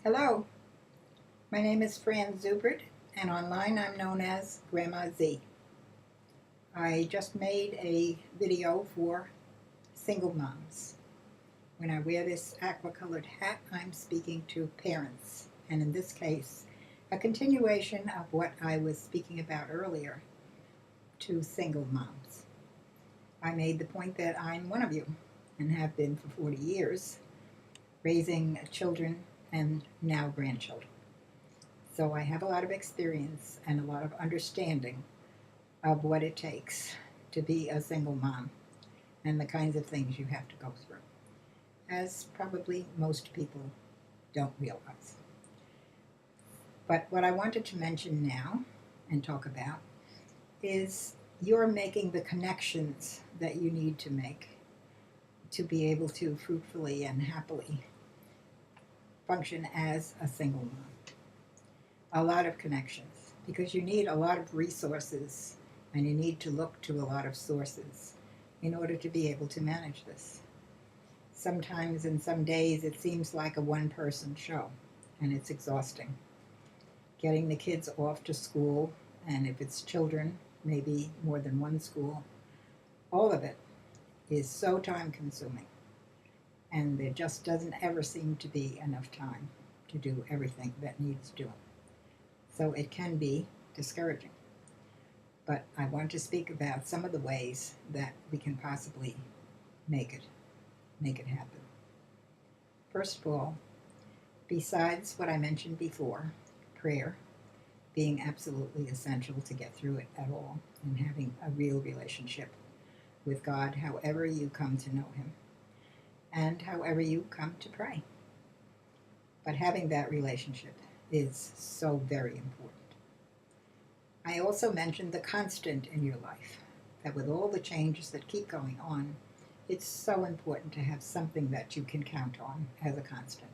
Hello, my name is Fran Zubert, and online I'm known as Grandma Z. I just made a video for single moms. When I wear this aqua-colored hat, I'm speaking to parents, and in this case, a continuation of what I was speaking about earlier to single moms. I made the point that I'm one of you and have been for 40 years, raising children and now grandchildren. So I have a lot of experience and a lot of understanding of what it takes to be a single mom and the kinds of things you have to go through, as probably most people don't realize. But what I wanted to mention now and talk about is you're making the connections that you need to make to be able to fruitfully and happily function as a single mom. A lot of connections, because you need a lot of resources and you need to look to a lot of sources in order to be able to manage this. Sometimes in some days it seems like a one-person show, and it's exhausting. Getting the kids off to school, and if it's children, maybe more than one school, all of it is so time-consuming, and there just doesn't ever seem to be enough time to do everything that needs doing. So it can be discouraging. But I want to speak about some of the ways that we can possibly make it happen. First of all, besides what I mentioned before, prayer being absolutely essential to get through it at all, and having a real relationship with God however you come to know Him and however you come to pray. But having that relationship is so very important. I also mentioned the constant in your life, that with all the changes that keep going on, it's so important to have something that you can count on as a constant.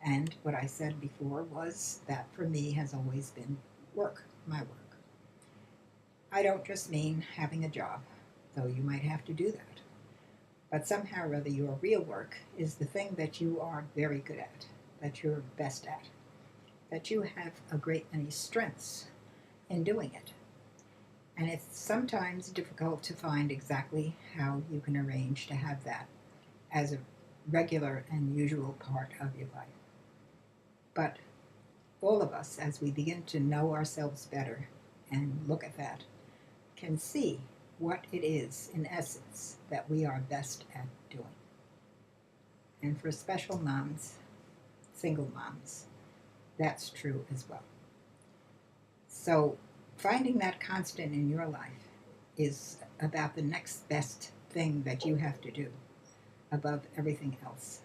And what I said before was that for me has always been work, my work. I don't just mean having a job, though you might have to do that. But somehow or other your real work is the thing that you are very good at, that you're best at, that you have a great many strengths in doing it. And it's sometimes difficult to find exactly how you can arrange to have that as a regular and usual part of your life. But all of us, as we begin to know ourselves better and look at that, can see what it is, in essence, that we are best at doing. And for special moms, single moms, that's true as well. So finding that constant in your life is about the next best thing that you have to do above everything else.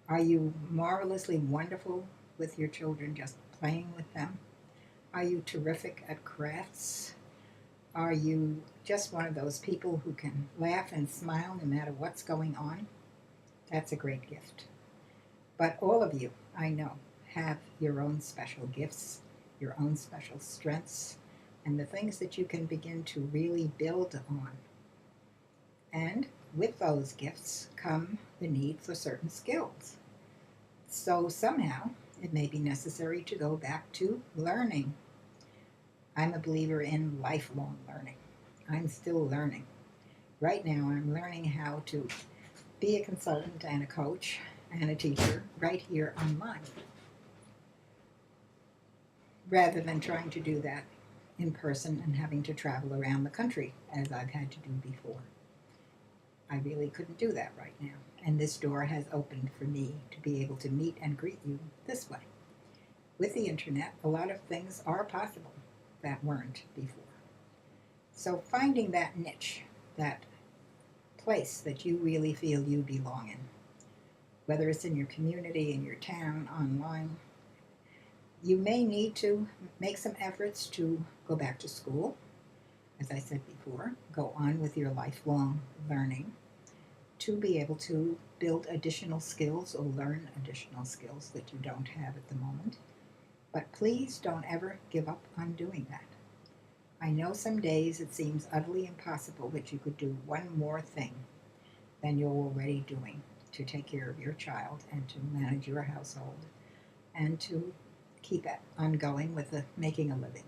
Are you marvelously wonderful with your children, just playing with them? Are you terrific at crafts? Are you just one of those people who can laugh and smile no matter what's going on? That's a great gift. But all of you, I know, have your own special gifts, your own special strengths, and the things that you can begin to really build on. And with those gifts come the need for certain skills. So somehow it may be necessary to go back to learning. I'm a believer in lifelong learning. I'm still learning. Right now I'm learning how to be a consultant and a coach and a teacher right here online, rather than trying to do that in person and having to travel around the country as I've had to do before. I really couldn't do that right now, and this door has opened for me to be able to meet and greet you this way. With the internet, a lot of things are possible that weren't before. So finding that niche, that place that you really feel you belong in, whether it's in your community, in your town, online, you may need to make some efforts to go back to school. As I said before, go on with your lifelong learning to be able to build additional skills or learn additional skills that you don't have at the moment. But please don't ever give up on doing that. I know some days it seems utterly impossible that you could do one more thing than you're already doing to take care of your child and to manage your household and to keep on going with making a living.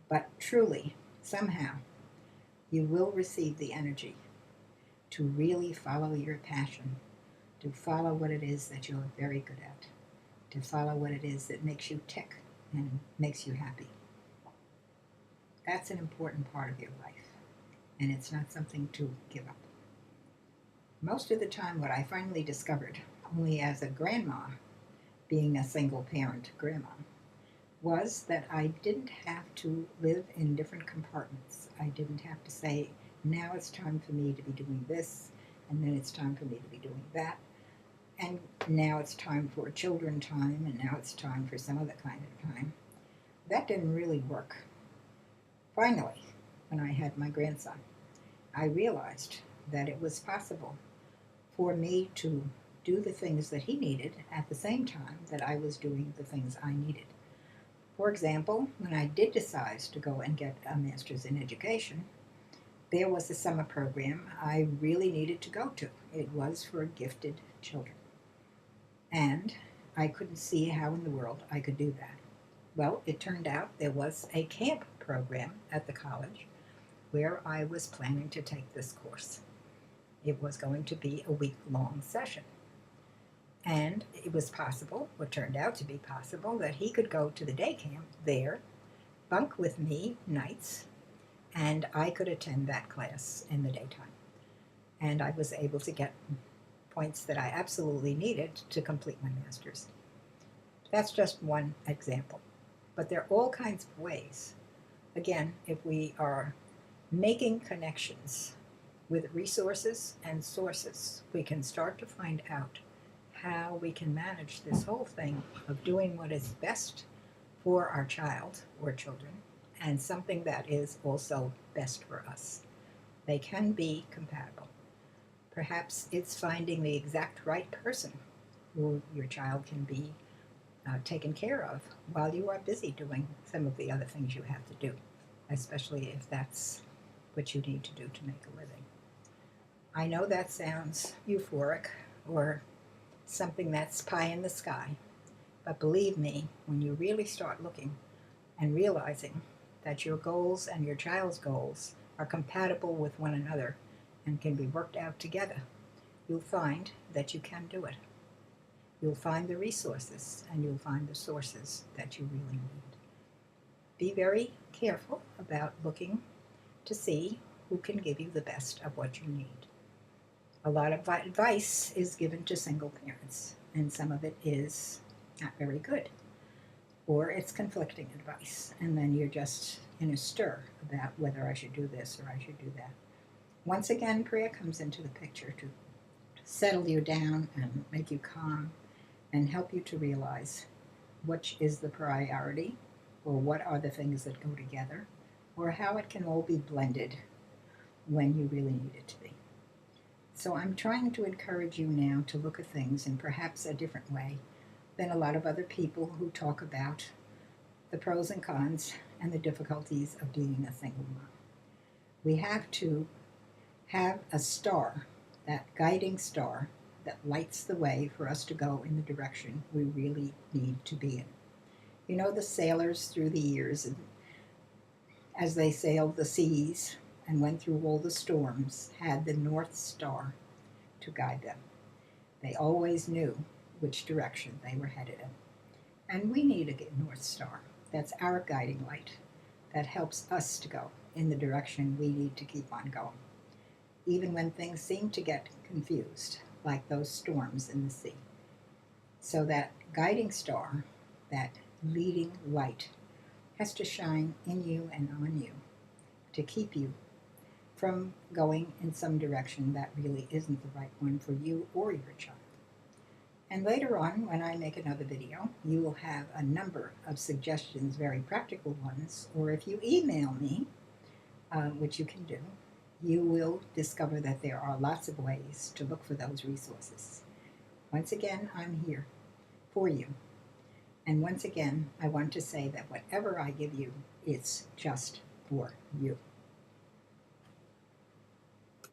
But truly, somehow, you will receive the energy to really follow your passion, to follow what it is that you're very good at, to follow what it is that makes you tick and makes you happy. That's an important part of your life, and it's not something to give up. Most of the time, what I finally discovered, only as a grandma, being a single parent grandma, was that I didn't have to live in different compartments. I didn't have to say, now it's time for me to be doing this, and then it's time for me to be doing that, and now it's time for children time, and now it's time for some other kind of time. That didn't really work. Finally, when I had my grandson, I realized that it was possible for me to do the things that he needed at the same time that I was doing the things I needed. For example, when I did decide to go and get a master's in education, there was a summer program I really needed to go to. It was for gifted children. And I couldn't see how in the world I could do that. Well, it turned out there was a camp program at the college where I was planning to take this course. It was going to be a week-long session. And it was possible, what turned out to be possible, that he could go to the day camp there, bunk with me nights, and I could attend that class in the daytime. And I was able to get points that I absolutely needed to complete my master's. That's just one example. But there are all kinds of ways. Again, if we are making connections with resources and sources, we can start to find out how we can manage this whole thing of doing what is best for our child or children and something that is also best for us. They can be compatible. Perhaps it's finding the exact right person who your child can be taken care of while you are busy doing some of the other things you have to do, especially if that's what you need to do to make a living. I know that sounds euphoric or something that's pie in the sky, but believe me, when you really start looking and realizing that your goals and your child's goals are compatible with one another and can be worked out together, you'll find that you can do it. You'll find the resources and you'll find the sources that you really need. Be very careful about looking to see who can give you the best of what you need. A lot of advice is given to single parents, and some of it is not very good, or it's conflicting advice, and then you're just in a stir about whether I should do this or I should do that. Once again, prayer comes into the picture to settle you down and make you calm and help you to realize which is the priority, or what are the things that go together, or how it can all be blended when you really need it to be. So I'm trying to encourage you now to look at things in perhaps a different way than a lot of other people who talk about the pros and cons and the difficulties of being a single mom. We have to have a star, that guiding star that lights the way for us to go in the direction we really need to be in. You know, the sailors through the years, as they sailed the seas and went through all the storms, had the North Star to guide them. They always knew which direction they were headed in. And we need a North Star. That's our guiding light that helps us to go in the direction we need to keep on going, even when things seem to get confused, like those storms in the sea. So that guiding star, that leading light, has to shine in you and on you to keep you from going in some direction that really isn't the right one for you or your child. And later on, when I make another video, you will have a number of suggestions, very practical ones, or if you email me, which you can do, you will discover that there are lots of ways to look for those resources. Once again, I'm here for you. And once again, I want to say that whatever I give you, it's just for you.